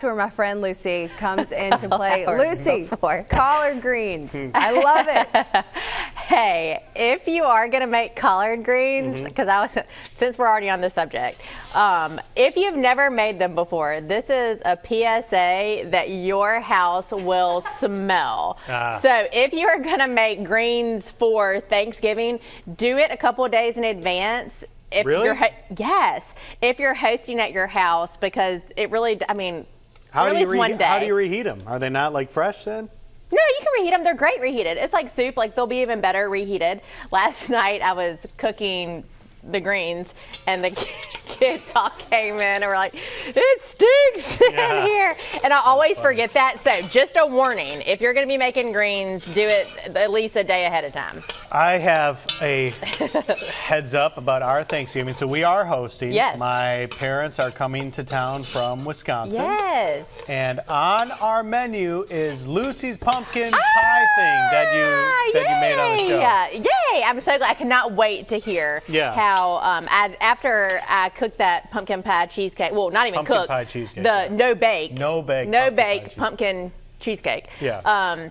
Where my friend Lucy comes into play. Lucy, collard greens. I love it. Hey, if you are going to make collard greens, because since we're already on the subject, if you've never made them before, this is a PSA that your house will smell. So if you are going to make greens for Thanksgiving, do it a couple of days in advance. If really? Yes. If you're hosting at your house, because it really, I mean, how do you reheat them? Are they not like fresh then? No, you can reheat them. They're great reheated. It's like soup. Like, they'll be even better reheated. Last night I was cooking the greens and the kids all came in and were like, it stinks in here. And I always forget that. So just a warning, if you're going to be making greens, do it at least a day ahead of time. I have a heads up about our Thanksgiving. So we are hosting. Yes. My parents are coming to town from Wisconsin. Yes. And on our menu is Lucy's pumpkin pie thing that you made on the show. Yeah, yay! I'm so glad. I cannot wait to hear how after I cooked that pumpkin pie cheesecake. Well, not even cooked. Pie cheesecake. The no bake pumpkin cheesecake. Yeah.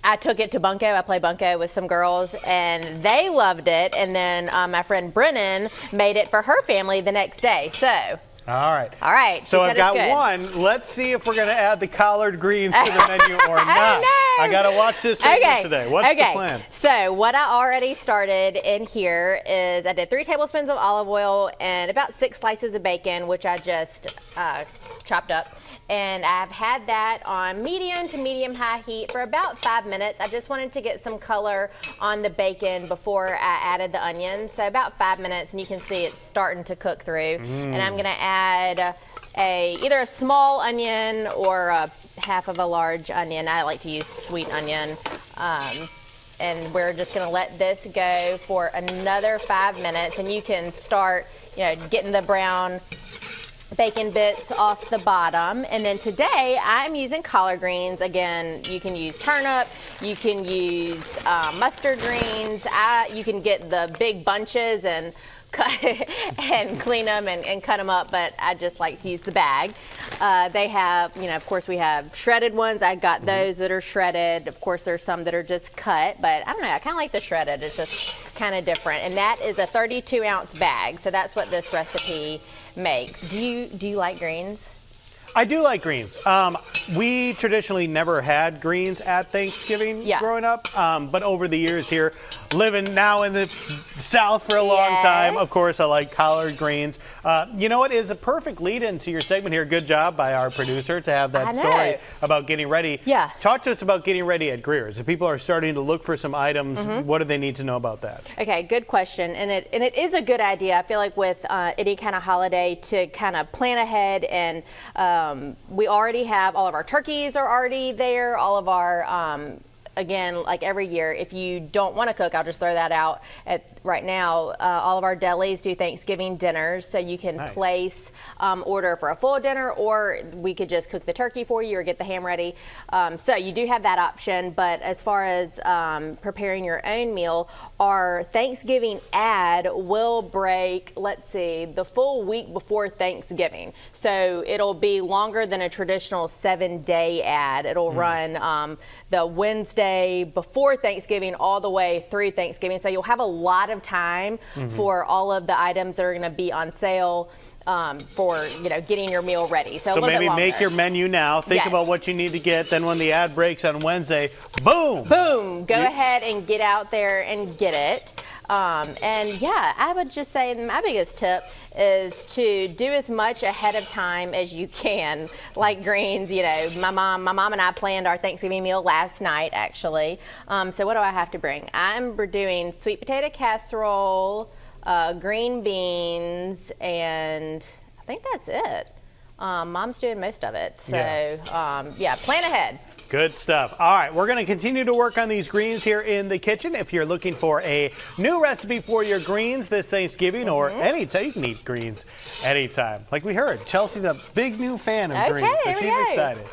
I took it to Bunko. I played Bunko with some girls, and they loved it. And then my friend Brennan made it for her family the next day. So. All right. All right. So I've got one. Let's see if we're going to add the collard greens to the menu or not. I got to watch this segment today. What's the plan? So what I already started in here is I did 3 tablespoons of olive oil and about 6 slices of bacon, which I just chopped up. And I've had that on medium to medium-high heat for about 5 minutes. I just wanted to get some color on the bacon before I added the onions. So about 5 minutes, and you can see it's starting to cook through. And I'm gonna add either a small onion or half of a large onion. I like to use sweet onion. And we're just gonna let this go for another 5 minutes, and you can start, getting the brown bacon bits off the bottom. And then today I'm using collard greens. Again, you can use turnip, you can use mustard greens, you can get the big bunches and and clean them and cut them up, but I just like to use the bag. They have, of course we have shredded ones. I got those that are shredded. Of course there's some that are just cut, but I don't know, I kind of like the shredded. It's just kind of different. And that is a 32-ounce bag, so that's what this recipe makes. Do you like greens? I do like greens. We traditionally never had greens at Thanksgiving growing up, but over the years here, living now in the South for a long time, of course, I like collard greens. You know what is a perfect lead into your segment here. Good job by our producer to have that story about getting ready. Yeah. Talk to us about getting ready at Greer. If people are starting to look for some items, what do they need to know about that? Okay, good question. And it is a good idea. I feel like with any kind of holiday to kind of plan ahead, and we already have all of our turkeys are already there, all of our again, like every year, if you don't want to cook, I'll just throw that out right now. All of our delis do Thanksgiving dinners, so you can place order for a full dinner, or we could just cook the turkey for you or get the ham ready. So you do have that option. But as far as preparing your own meal, our Thanksgiving ad will break, let's see, the full week before Thanksgiving. So it'll be longer than a traditional 7-day ad. It'll run the Wednesday before Thanksgiving all the way through Thanksgiving. So you'll have a lot of time for all of the items that are going to be on sale for getting your meal ready. So maybe make your menu now. Think about what you need to get. Then when the ad breaks on Wednesday, boom! Boom! Go ahead and get out there and get it. And yeah, I would just say my biggest tip is to do as much ahead of time as you can, like greens. My mom and I planned our Thanksgiving meal last night, actually. So what do I have to bring? I'm doing sweet potato casserole, green beans, and I think that's it. Mom's doing most of it. So yeah, plan ahead. Good stuff. All right, we're going to continue to work on these greens here in the kitchen. If you're looking for a new recipe for your greens this Thanksgiving or anytime, you can eat greens anytime. Like we heard, Chelsea's a big new fan of greens, so she's excited.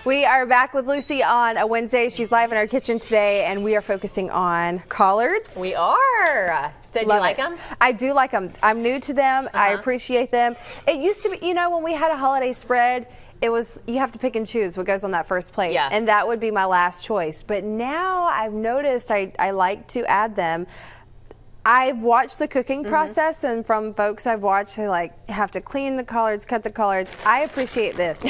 We are back with Lucy on a Wednesday. She's live in our kitchen today, and we are focusing on collards. We are. So do you like them? I do like them. I'm new to them. I appreciate them. It used to be, you know, when we had a holiday spread, it was, you have to pick and choose what goes on that first plate. Yeah. And that would be my last choice. But now I've noticed I like to add them. I've watched the cooking process, and from folks I've watched, they like have to clean the collards, cut the collards. I appreciate this.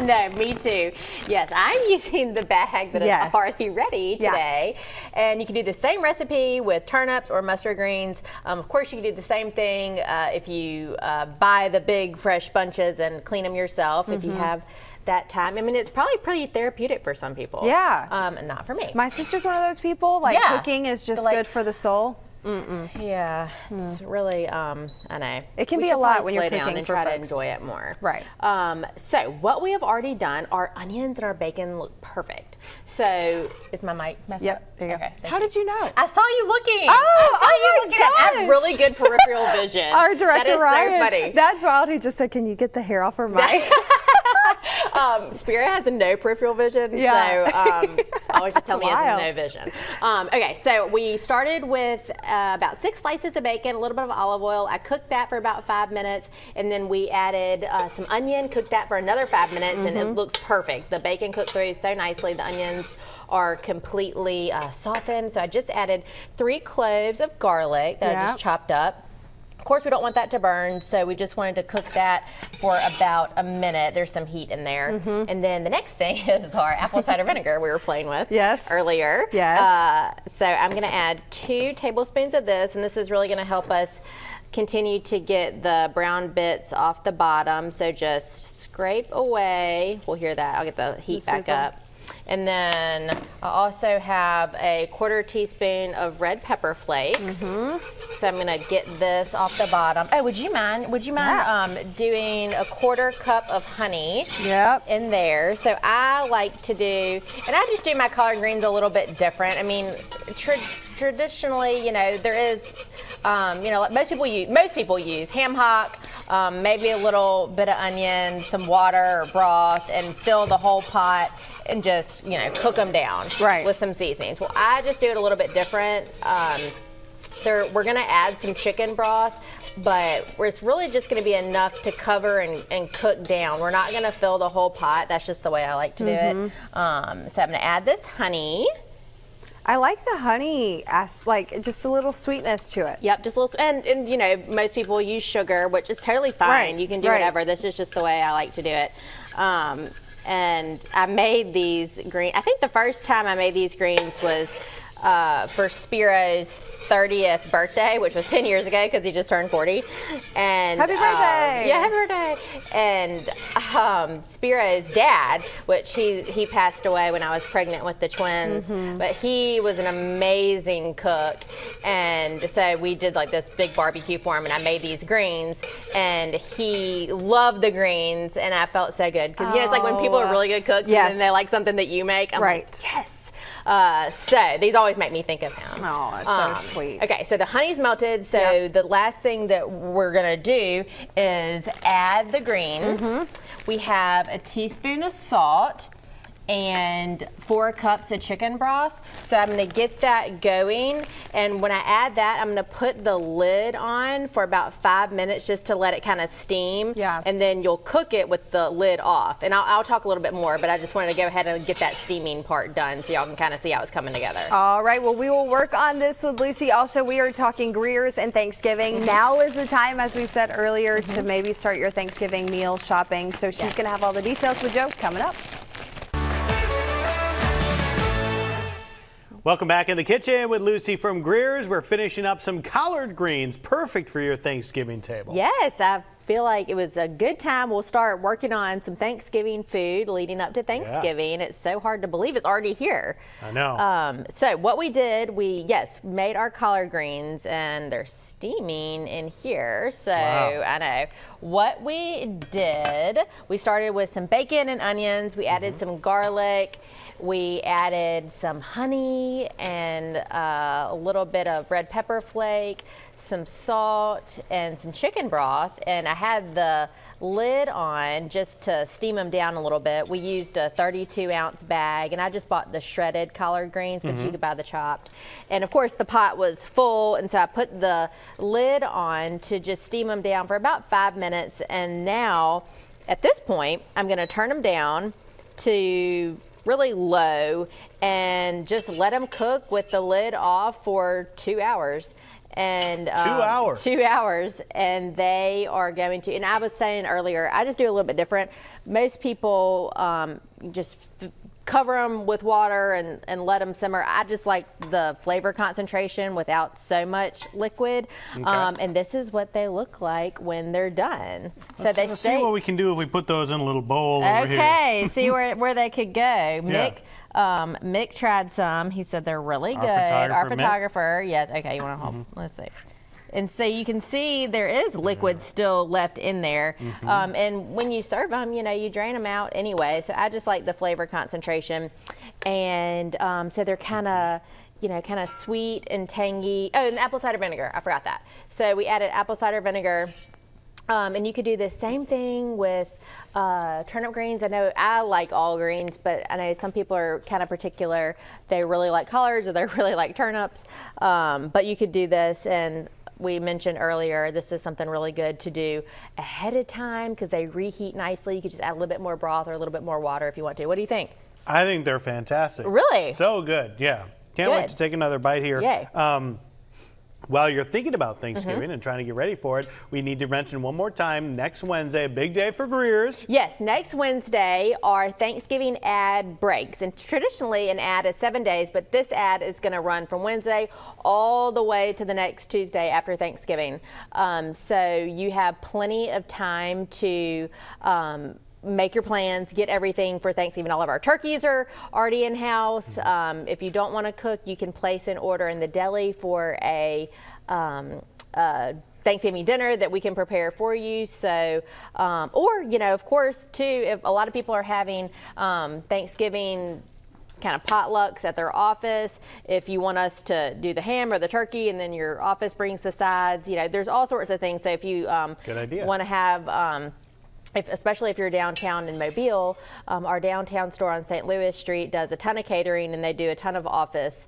No, me too. Yes, I'm using the bag that is already ready today. And you can do the same recipe with turnips or mustard greens. Of course, you can do the same thing if you buy the big fresh bunches and clean them yourself if you have that time. I mean, it's probably pretty therapeutic for some people. Yeah. Not for me. My sister's one of those people, like cooking is just good for the soul. Yeah, it's really, I know. It can be a lot when you're cooking down and for try to folks. enjoy it more. Right. So what we have already done, our onions and our bacon look perfect. So is my mic messed up? There you go. Okay, How did you know? I saw you looking. Oh, I saw you looking at. I have gosh. really good peripheral vision. Our director that is Ryan. so funny. That's wild. He just said, "Can you get the hair off her mic?" Spirit has no peripheral vision, so always just tell me he has no vision. Okay, so we started with about 6 slices of bacon, a little bit of olive oil. I cooked that for about 5 minutes, and then we added some onion, cooked that for another 5 minutes, and it looks perfect. The bacon cooked through so nicely. The onions are completely softened, so I just added 3 cloves of garlic that I just chopped up. Of course, we don't want that to burn, so we just wanted to cook that for about a minute. There's some heat in there. And then the next thing is our apple cider vinegar we were playing with earlier. So I'm going to add 2 tablespoons of this, and this is really going to help us continue to get the brown bits off the bottom. So just scrape away. We'll hear that. I'll get the heat back up. And then I also have a 1/4 teaspoon of red pepper flakes. So I'm gonna get this off the bottom. Oh, would you mind doing a 1/4 cup of honey in there? So I like to do, and I just do my collard greens a little bit different. I mean, traditionally, you know, there is, you know, like most people use ham hock, maybe a little bit of onion, some water or broth, and fill the whole pot and just, you know, cook them down with some seasonings. Well, I just do it a little bit different. We're going to add some chicken broth, but it's really just going to be enough to cover and cook down. We're not going to fill the whole pot. That's just the way I like to do it. So I'm going to add this honey. I like the honey, like just a little sweetness to it. Yep, just a little, and you know, most people use sugar, which is totally fine. You can do whatever. This is just the way I like to do it. And I made these greens. I think the first time I made these greens was for Spiro's 30th birthday, which was 10 years ago because he just turned 40. And happy birthday! Yeah, happy birthday! And Spiro's dad, which he passed away when I was pregnant with the twins, but he was an amazing cook. And so we did like this big barbecue for him, and I made these greens, and he loved the greens, and I felt so good because you know it's like when people are really good cooks and they like something that you make. I'm like, yes. So these always make me think of him. Oh, that's so sweet. Okay, so the honey's melted. So the last thing that we're gonna do is add the greens. We have a teaspoon of salt and 4 cups of chicken broth. So I'm gonna get that going, and when I add that, I'm gonna put the lid on for about 5 minutes just to let it kind of steam. And then you'll cook it with the lid off. And I'll talk a little bit more, but I just wanted to go ahead and get that steaming part done so y'all can kind of see how it's coming together. All right, well, we will work on this with Lucy. Also, we are talking Greer's and Thanksgiving. Now is the time, as we said earlier, to maybe start your Thanksgiving meal shopping. So she's gonna have all the details with Joe coming up. Welcome back in the kitchen with Lucy from Greer's. We're finishing up some collard greens, perfect for your Thanksgiving table. Yes, I feel like it was a good time. We'll start working on some Thanksgiving food leading up to Thanksgiving. It's so hard to believe it's already here. I know. So what we did, we made our collard greens, and they're steaming in here. So I know what we did. We started with some bacon and onions. We added some garlic. We added some honey and a little bit of red pepper flake, some salt, and some chicken broth, and I had the lid on just to steam them down a little bit. We used a 32-ounce bag, and I just bought the shredded collard greens, but you could buy the chopped. And of course, the pot was full, and so I put the lid on to just steam them down for about 5 minutes. And now, at this point, I'm going to turn them down to really low and just let them cook with the lid off for 2 hours. And 2 hours. 2 hours, and they are going to. And I was saying earlier, I just do a little bit different. Most people just cover them with water and let them simmer. I just like the flavor concentration without so much liquid. Okay. And this is what they look like when they're done. Let's see what we can do if we put those in a little bowl over here. Okay, see where they could go. Mick tried some. He said they're really good. Our photographer, yes. Okay, you want to hold? Let's see. And so you can see there is liquid still left in there. And when you serve them, you drain them out anyway. So I just like the flavor concentration. And so they're kind of sweet and tangy. Oh, and apple cider vinegar. I forgot that. So we added apple cider vinegar. And you could do the same thing with turnip greens. I know I like all greens, but I know some people are kind of particular. They really like collards or they really like turnips. But you could do this, and we mentioned earlier, this is something really good to do ahead of time because they reheat nicely. You could just add a little bit more broth or a little bit more water if you want to. What do you think? I think they're fantastic. Really? So good, yeah. Can't wait to take another bite here. Yay. While you're thinking about Thanksgiving and trying to get ready for it, we need to mention one more time, next Wednesday, a big day for Greer's. Yes, next Wednesday, our Thanksgiving ad breaks. And traditionally, an ad is 7 days, but this ad is going to run from Wednesday all the way to the next Tuesday after Thanksgiving. So you have plenty of time to make your plans, get everything for Thanksgiving. All of our turkeys are already in-house. If you don't want to cook, you can place an order in the deli for a Thanksgiving dinner that we can prepare for you. So, or, of course, too, if a lot of people are having Thanksgiving kind of potlucks at their office, if you want us to do the ham or the turkey and then your office brings the sides, there's all sorts of things. So if you want to have especially if you're downtown in Mobile, our downtown store on St. Louis Street does a ton of catering, and they do a ton of office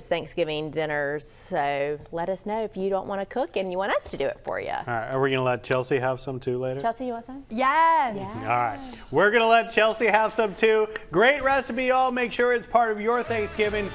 Thanksgiving dinners. So let us know if you don't want to cook and you want us to do it for you. All right, are we going to let Chelsea have some too later? Chelsea, you want some? Yes. All right, we're going to let Chelsea have some too. Great recipe, y'all. Make sure it's part of your Thanksgiving.